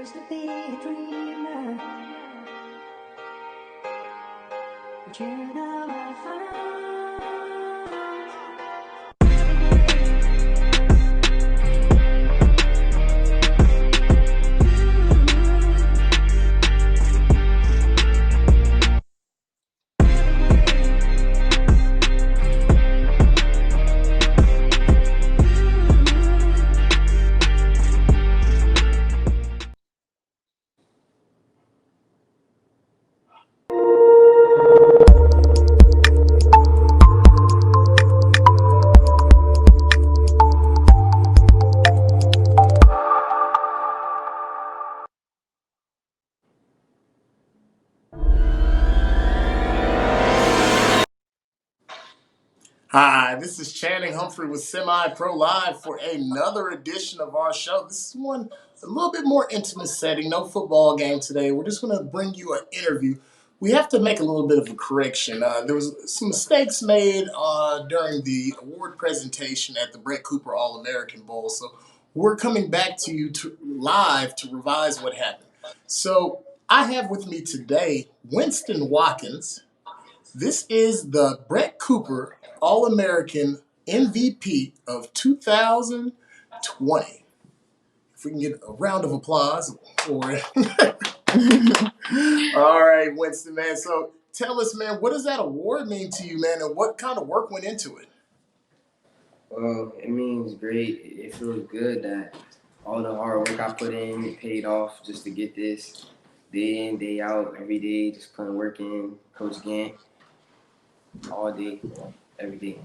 years to be a dreamer, but you know I found. Hi, this is Channing Humphrey with Semi Pro Live for another edition of our show. This is one a little bit more intimate setting, no football game today. We're just going to bring you an interview. We have to make a little bit of a correction. There was some mistakes made during the award presentation at the Brett Cooper All-American Bowl, so we're coming back to you live to revise what happened. So I have with me today Winston Watkins. This is the Brett Cooper All-American MVP of 2020. If we can get a round of applause for it. All right, Winston, man. So tell us, man, what does that award mean to you, man, and what kind of work went into it? Well, it means great. It feels good that all the hard work I put in paid off just to get this day in, day out, every day, just putting work in, Coach Gant, all day, every day.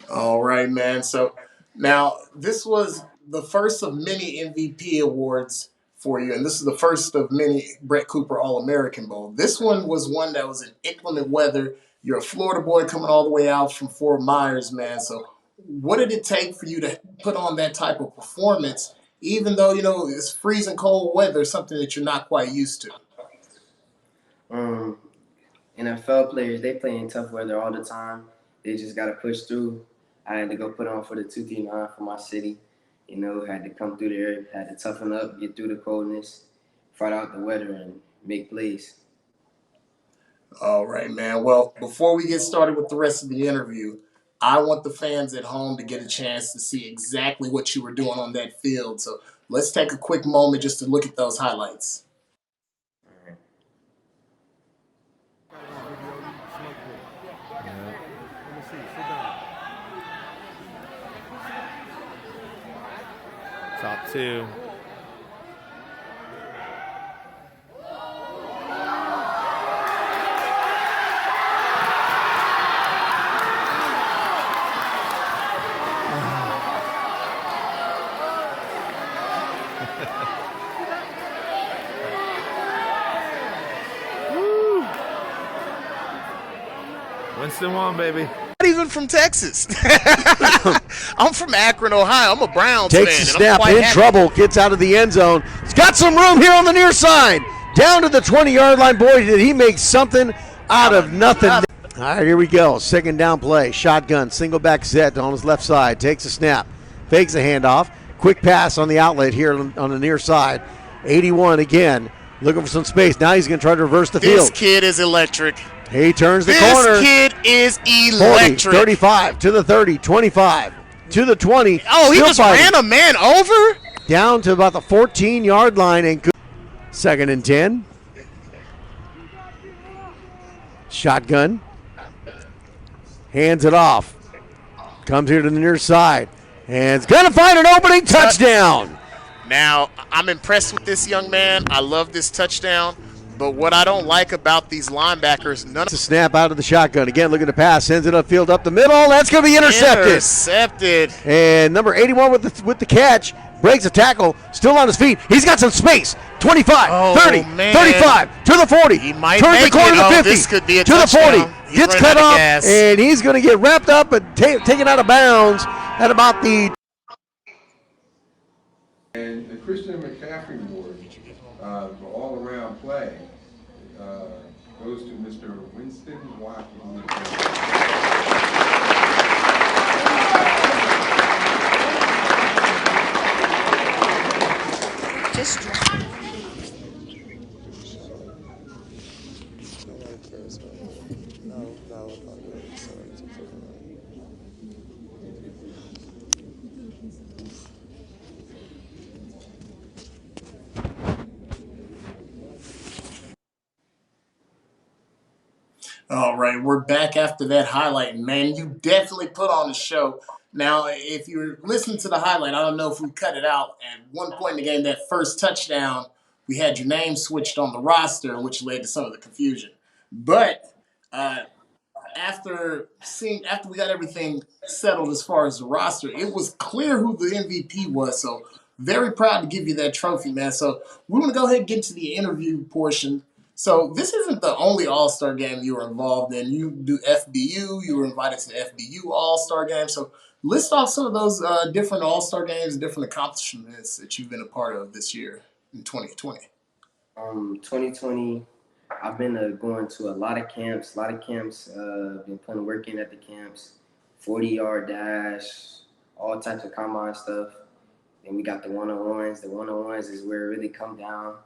All right, man. So now this was the first of many MVP awards for you, and this is the first of many Brett Cooper All-American Bowl. This one was one that was in inclement weather. You're a Florida boy coming all the way out from Fort Myers, man. So what did it take for you to put on that type of performance, even though, you know, it's freezing cold weather, something that you're not quite used to? NFL players, they play in tough weather all the time. They just got to push through. I had to go put on for the 239 for my city. You know, had to come through there, had to toughen up, get through the coldness, fight out the weather, and make plays. All right, man. Well, before we get started with the rest of the interview, I want the fans at home to get a chance to see exactly what you were doing on that field. So let's take a quick moment just to look at those highlights. Top two. Winston won, baby. Not even from Texas. I'm from Akron, Ohio. I'm a Browns Takes fan. the snap, in trouble, gets out of the end zone. He's got some room here on the near side. Down to the 20-yard line. Boy, did he make something out of nothing. All right, here we go. Second down play. Shotgun, single back set on his left side. Takes a snap, fakes a handoff. Quick pass on the outlet here on the near side. 81 again, looking for some space. Now he's going to try to reverse the field. This kid is electric. He turns the corner. This kid is electric. 40, 35, to the 30, 25, to the 20. Oh, he just ran a man over? Down to about the 14-yard line. And second and 10. Shotgun. Hands it off. Comes here to the near side. And it's going to find an opening. Touchdown. Now, I'm impressed with this young man. I love this touchdown. But what I don't like about these linebackers, It's a snap out of the shotgun. Again, looking to pass. Sends it upfield up the middle. That's going to be intercepted. And number 81 with the catch. Breaks a tackle. Still on his feet. He's got some space. 25, 30, man. 35, to the 40. He might turns make the corner it. to 50. This could be a to touchdown. the 40. He's Gets running cut out of off. gas. And he's going to get wrapped up and taken out of bounds at about the. And the Christian McCaffrey Award for all-around play goes to Mr. Winston Watkins. Just drop. All right, we're back after that highlight, man. You definitely put on the show. Now, if you're listening to the highlight, I don't know if we cut it out. At one point in the game, that first touchdown, we had your name switched on the roster, which led to some of the confusion. But uh, after we got everything settled as far as the roster, it was clear who the MVP was. So very proud to give you that trophy, man. So we're gonna go ahead and get to the interview portion. So this isn't the only All Star game you were involved in. You do FBU. You were invited to the FBU All Star game. So list off some of those different All Star games, different accomplishments that you've been a part of this year in 2020. 2020, I've been going to a lot of camps. Been putting work in at the camps. 40-yard dash, all types of combine stuff. Then we got the one-on-ones. The one-on-ones is where it really come down.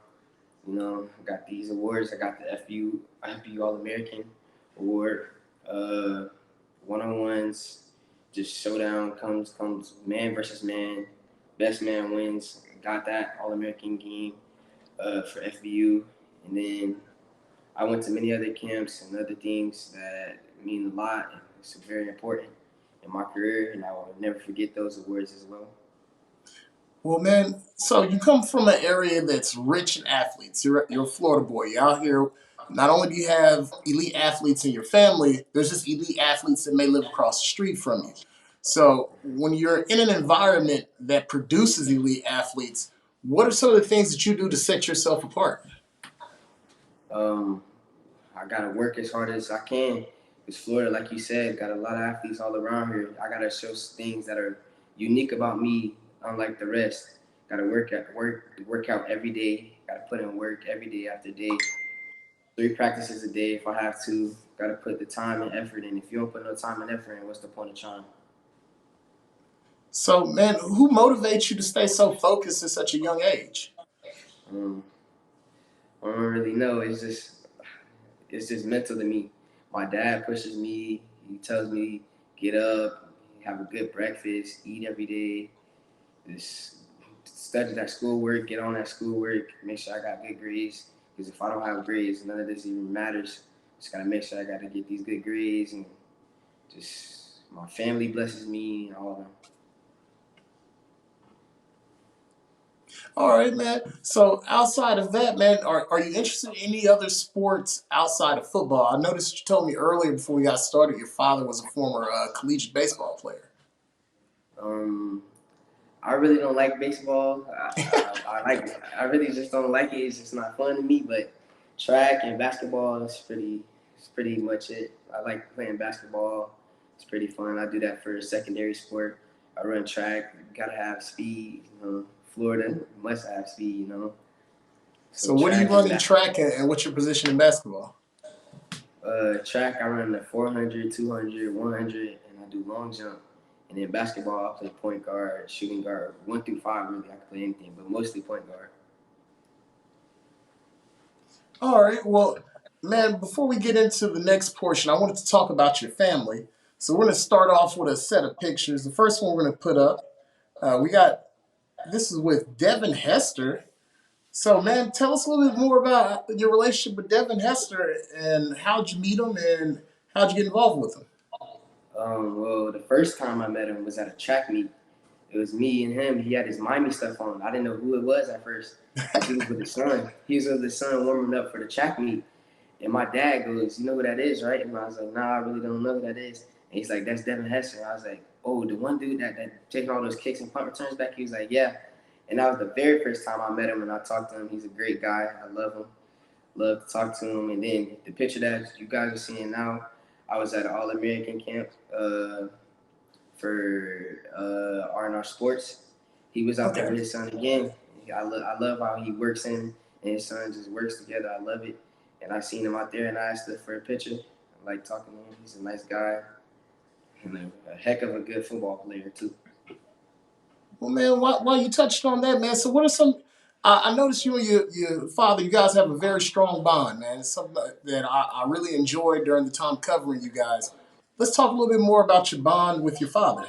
You know, I got these awards. I got the FBU All-American Award. One-on-ones, just showdown comes man versus man. Best man wins. Got that All-American game for FBU. And then I went to many other camps and other things that mean a lot. And it's very important in my career, and I will never forget those awards as well. Well, man, so you come from an area that's rich in athletes. You're a Florida boy. You're out here. Not only do you have elite athletes in your family, there's just elite athletes that may live across the street from you. So when you're in an environment that produces elite athletes, what are some of the things that you do to set yourself apart? Um, I gotta work as hard as I can. Because Florida, like you said, got a lot of athletes all around here. I gotta show things that are unique about me, unlike the rest. Gotta work out every day. Gotta put in work every day after day. 3 practices a day if I have to. Gotta put the time and effort in. If you don't put no time and effort in, what's the point of trying? So, man, who motivates you to stay so focused at such a young age? Um, I don't really know. It's just mental to me. My dad pushes me. He tells me get up, have a good breakfast, eat every day, just study that schoolwork, get on that schoolwork, make sure I got good grades. Because if I don't have grades, none of this even matters. Just gotta make sure I gotta get these good grades, and just my family blesses me and all of them. All right, man. So outside of that, man, are you interested in any other sports outside of football? I noticed you told me earlier before we got started your father was a former collegiate baseball player. Um, I really don't like baseball. I really just don't like it. It's just not fun to me. But track and basketball is it's pretty much it. I like playing basketball. It's pretty fun. I do that for a secondary sport. I run track. Gotta have speed. You know, Florida must have speed. You know, So so what do you track run and in track and what's your position in basketball? track. I run the 400, 200, 100, and I do long jump. And in basketball, I play point guard, shooting guard, 1 through 5. Really, I can play anything, but mostly point guard. All right. Well, man, before we get into the next portion, I wanted to talk about your family. So we're going to start off with a set of pictures. The first one we're going to put up, we got this is with Devin Hester. So, man, tell us a little bit more about your relationship with Devin Hester and how'd you meet him and how'd you get involved with him? Well, the first time I met him was at a track meet. It was me and him. He had his Miami stuff on. I didn't know who it was at first because he was with his son. He was with his son warming up for the track meet. And my dad goes, "You know who that is, right?" And I was like, "Nah, I really don't know who that is." And he's like, "That's Devin Hester." And I was like, "Oh, the one dude that taking all those kicks and punt returns back?" He was like, "Yeah." And that was the very first time I met him and I talked to him. He's a great guy. I love him. Love to talk to him. And then the picture that you guys are seeing now, I was at an All-American camp for R&R Sports. He was out there with Okay. his son again. I love how he works in and his son just works together. I love it. And I seen him out there and I asked him for a picture. I like talking to him. He's a nice guy and a heck of a good football player too. Well, man, while you touched on that, man, so what are some I noticed you and your father, you guys have a very strong bond, man. It's something that I really enjoyed during the time covering you guys. Let's talk a little bit more about your bond with your father.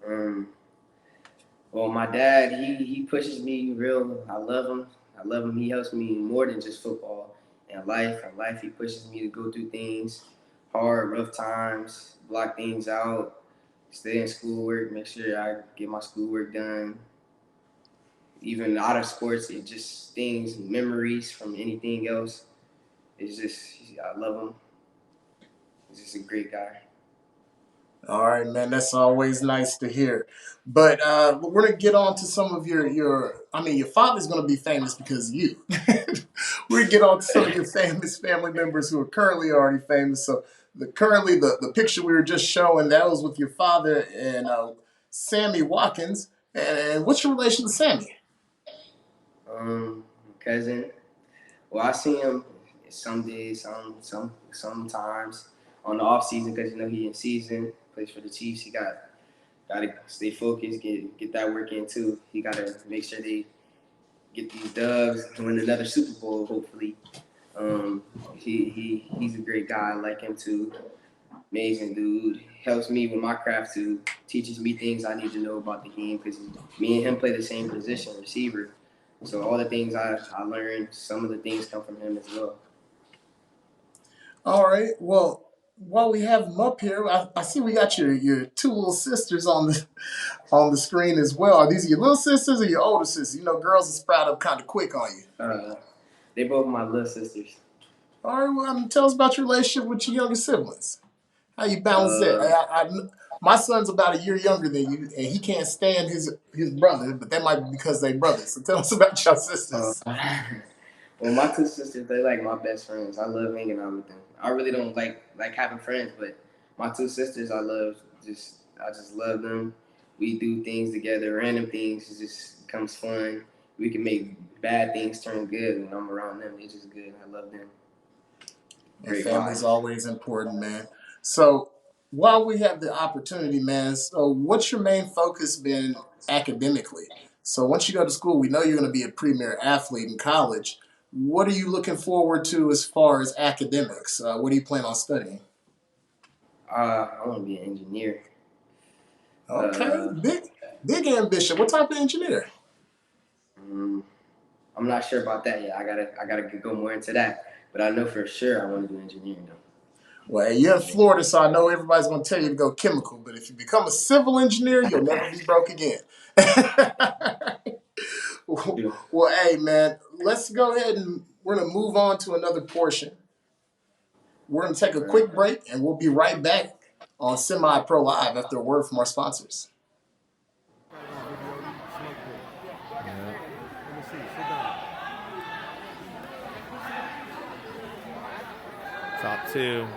Um, well, my dad, he pushes me real. I love him. I love him. He helps me more than just football and life. In life, he pushes me to go through things, hard, rough times, block things out, stay in schoolwork, make sure I get my schoolwork done. Even out of sports, it just things, memories from anything else. It's just, I love him. He's just a great guy. All right, man. That's always nice to hear. But we're gonna get on to some of your. I mean, your father's gonna be famous because of you. We're gonna get on to some of your famous family members who are currently already famous. So the picture we were just showing, that was with your father and Sammy Watkins. And what's your relation to Sammy? Cousin. Well, I see him some days, sometimes on the off season because he in season plays for the Chiefs. He gotta stay focused, get that work in too. He gotta make sure they get these dubs, win another Super Bowl hopefully. He's a great guy. I like him too. Amazing dude. Helps me with my craft too. Teaches me things I need to know about the game because me and him play the same position, receiver. So all the things I learned, some of the things come from him as well. All right. Well, while we have them up here, I see we got your two little sisters on the screen as well. Are these your little sisters or your older sisters? You know, girls are sprout up kind of quick on you. They both my little sisters. All right. Well, tell us about your relationship with your younger siblings. How you balance that? My son's about a year younger than you, and he can't stand his brother, but that might be because they brothers. So tell us about your sisters. Well, my two sisters, they like my best friends. I love hanging out with them. I really don't like having friends, but my two sisters, I just love them. We do things together, random things. It just becomes fun. We can make bad things turn good when I'm around them. It's just good. I love them. And family's always important, man. So while we have the opportunity, man, so what's your main focus been academically? So once you go to school, we know you're going to be a premier athlete in college. What are you looking forward to as far as academics? What do you plan on studying? I want to be an engineer. Okay, big ambition. What type of engineer? I'm not sure about that yet. I gotta go more into that. But I know for sure I want to do engineering though. Well, you're in Florida, so I know everybody's going to tell you to go chemical. But if you become a civil engineer, you'll never be broke again. Well, hey, man, let's go ahead and we're going to move on to another portion. We're going to take a quick break, and we'll be right back on Semi-Pro Live after a word from our sponsors. Top two.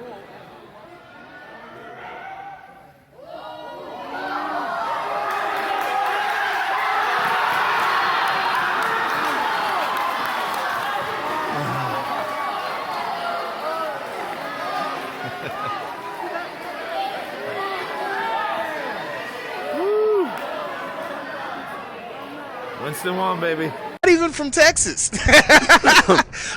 Winston won, baby. Not even from Texas.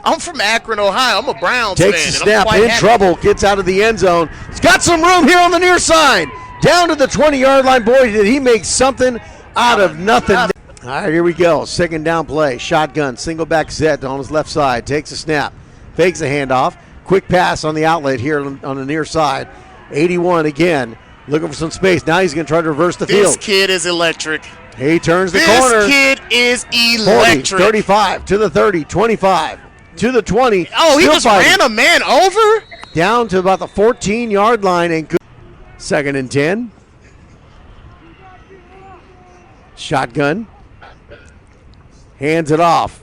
I'm from Akron, Ohio. I'm a Browns Takes fan. the snap, in trouble, gets out of the end zone. He's got some room here on the near side. Down to the 20-yard line. Boy, did he make something out of nothing. All right, here we go. Second down play. Shotgun, single back set on his left side. Takes a snap, fakes a handoff. Quick pass on the outlet here on the near side. 81 again, looking for some space. Now he's going to try to reverse the field. This kid is electric. He turns the corner. This kid is electric. 40, 35, to the 30, 25, to the 20. Oh, he just ran a man over? Down to about the 14-yard line. And second and 10. Shotgun. Hands it off.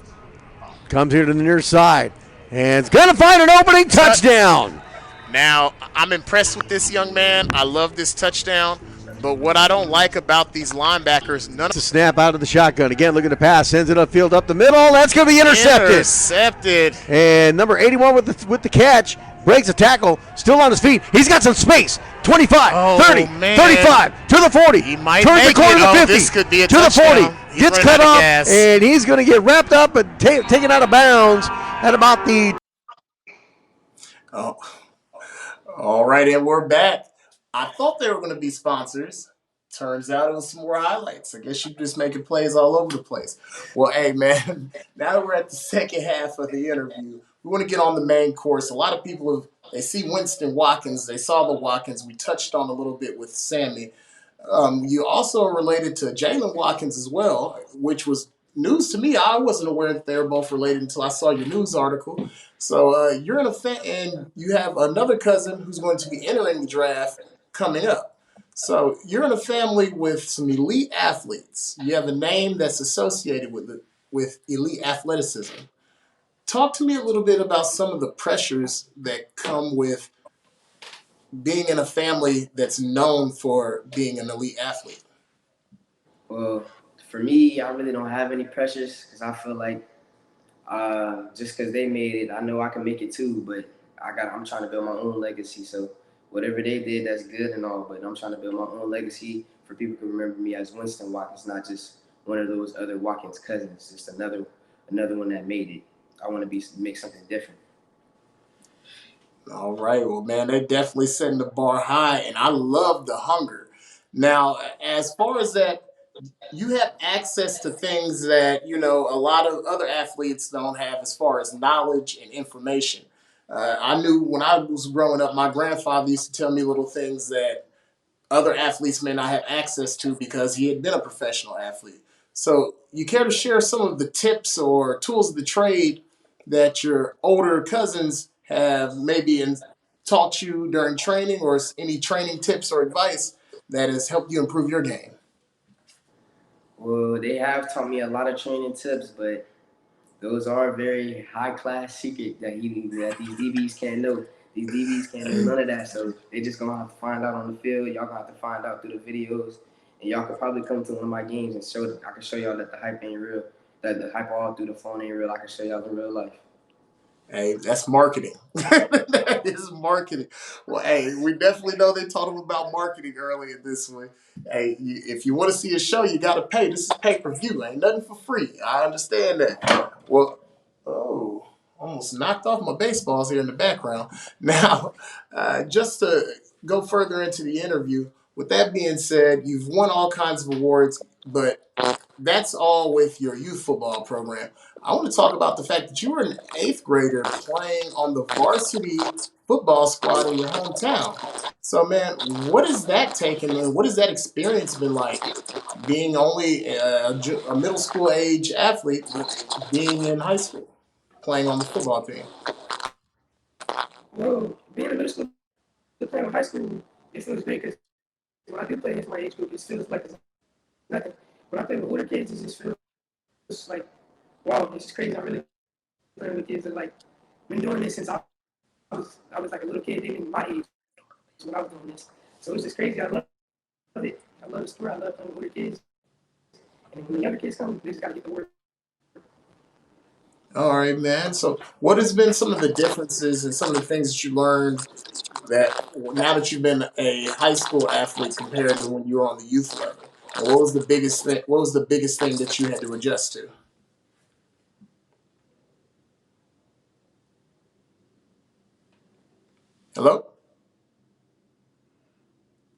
Comes here to the near side. And it's going to find an opening. Touchdown. Now, I'm impressed with this young man. I love this touchdown. But what I don't like about these linebackers, It's a snap out of the shotgun. Again, looking to pass. Sends it upfield up the middle. That's going to be intercepted. And number 81 with the catch. Breaks a tackle. Still on his feet. He's got some space. 25, 30, man. 35, to the 40. He might turns make the corner it. to the 50. This could be a to touchdown. the 40. gets running cut out of off, gas. and he's going to get wrapped up and taken out of bounds at about the. Oh, all right, and we're back. I thought they were going to be sponsors. Turns out it was some more highlights. I guess you're just making plays all over the place. Well, hey, man, now that we're at the second half of the interview, we want to get on the main course. A lot of people, they see Winston Watkins. They saw the Watkins. We touched on a little bit with Sammy. You also are related to Jalen Watkins as well, which was news to me. I wasn't aware that they were both related until I saw your news article. So you're in a and you have another cousin who's going to be entering the draft coming up. So you're in a family with some elite athletes. You have a name that's associated with elite athleticism. Talk to me a little bit about some of the pressures that come with being in a family that's known for being an elite athlete. Well, for me, I really don't have any pressures because I feel like just because they made it, I know I can make it too. But I'm trying to build my own legacy. So whatever they did, that's good and all. But I'm trying to build my own legacy for people to remember me as Winston Watkins, not just one of those other Watkins cousins. Just another one that made it. I want to make something different. All right, well, man, they're definitely setting the bar high, and I love the hunger. Now, as far as that, you have access to things that a lot of other athletes don't have, as far as knowledge and information. I knew when I was growing up, my grandfather used to tell me little things that other athletes may not have access to because he had been a professional athlete. So, you care to share some of the tips or tools of the trade that your older cousins have maybe taught you during training, or any training tips or advice that has helped you improve your game? Well, they have taught me a lot of training tips, but those are very high class secret that these DBs can't know. These DBs can't know none of that, so they just gonna have to find out on the field. Y'all gonna have to find out through the videos, and y'all could probably come to one of my games and I can show y'all that the hype ain't real, that the hype all through the phone ain't real. I can show y'all in real life. Hey, that's marketing. That is marketing. Well, hey, we definitely know they taught them about marketing earlier this way. Hey, if you want to see a show, you got to pay. This is pay-per-view. Ain't nothing for free. I understand that. Well, oh, almost knocked off my baseballs here in the background. Now, just to go further into the interview, with that being said, you've won all kinds of awards, but that's all with your youth football program. I want to talk about the fact that you were an eighth grader playing on the varsity football squad in your hometown. So, man, what has that taken, and what has that experience been like, being only a middle school age athlete, but being in high school, playing on the football team? Well, being in middle school, playing in high school, it feels great because when I do play against my age group, it feels like it's nothing. When I play with older kids, it just feels like, wow, this is crazy. I really playing with kids that like been doing this since I was like a little kid, even my age when I was doing this. So it's just crazy. I love it. I love the sport. I love playing with older kids. And when the younger kids come, they just gotta get to work. All right, man. So, what has been some of the differences and some of the things that you learned that now that you've been a high school athlete compared to when you were on the youth level? And what was the biggest thing? What was the biggest thing that you had to adjust to? Hello,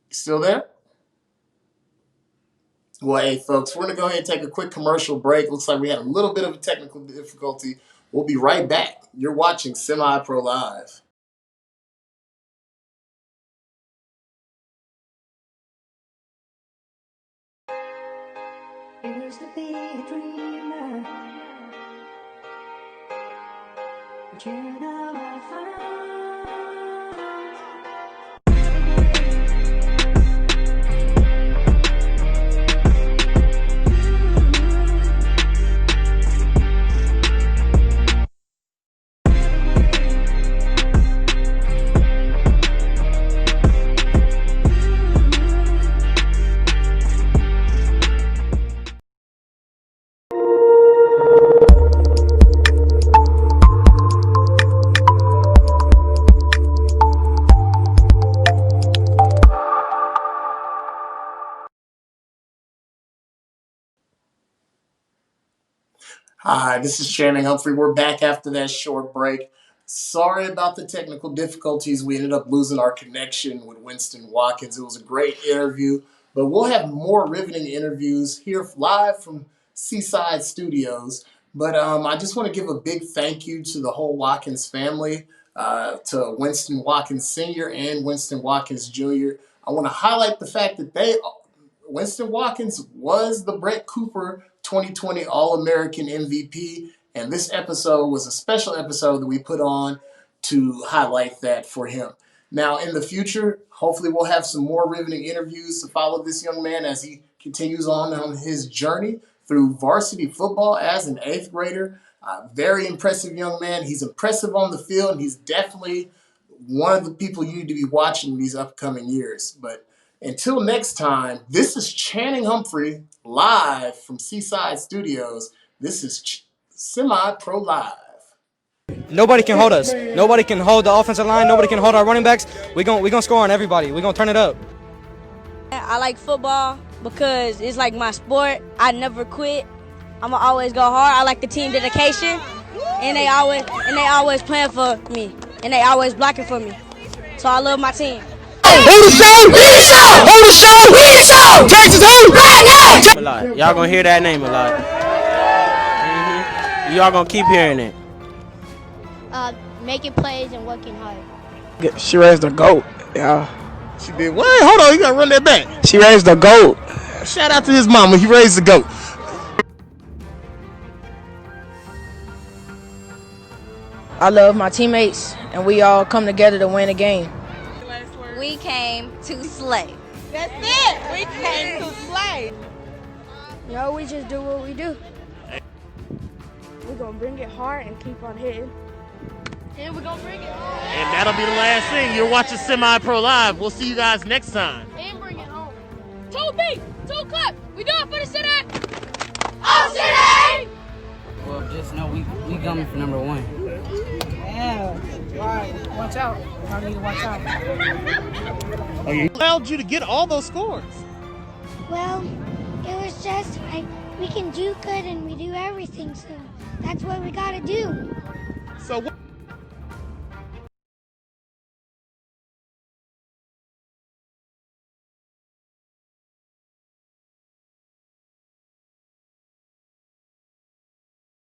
you still there? Well, hey, folks, we're gonna go ahead and take a quick commercial break. Looks like we had a little bit of a technical difficulty. We'll be right back. You're watching Semi Pro Live. Used to be a dreamer, but you know I found. Hi, this is Channing Humphrey. We're back after that short break. Sorry about the technical difficulties. We ended up losing our connection with Winston Watkins. It was a great interview, but we'll have more riveting interviews here live from Seaside Studios. But I just want to give a big thank you to the whole Watkins family, to Winston Watkins Sr. and Winston Watkins Jr. I want to highlight the fact that Winston Watkins was the Brett Cooper 2020 All-American MVP, and this episode was a special episode that we put on to highlight that for him. Now, in the future, hopefully we'll have some more riveting interviews to follow this young man as he continues on his journey through varsity football as an 8th grader. Very impressive young man. He's impressive on the field, and he's definitely one of the people you need to be watching these upcoming years. But until next time, this is Channing Humphrey live from Seaside Studios. This is Semi-Pro Live. Nobody can hold us. Nobody can hold the offensive line. Nobody can hold our running backs. We gonna score on everybody. We gonna turn it up. I like football because it's like my sport. I never quit. I'ma always go hard. I like the team dedication, and they always playing for me, and they always blocking for me. So I love my team. Hold the show! Hit the show! Hold the show! Hit the show! Texas who? Right now! A lot. Y'all gonna hear that name a lot. Y'all gonna keep hearing it. Making plays and working hard. She raised the GOAT, yeah. She did what? Hold on, you gotta run that back. She raised the GOAT. Shout out to his mama. He raised the GOAT. I love my teammates, and we all come together to win a game. We came to slay. That's it. We came to slay. No, we just do what we do. We're gonna bring it hard and keep on hitting. And we're gonna bring it home. And that'll be the last thing. You're watching Semi-Pro Live. We'll see you guys next time. And bring it home. 2 clap. We do it for the city. Oh, city! Well, just know we coming for number 1. Yeah. Right. Watch out. I need to watch out. What allowed you to get all those scores? Well, it was just like we can do good and we do everything, so that's what we gotta do. So what?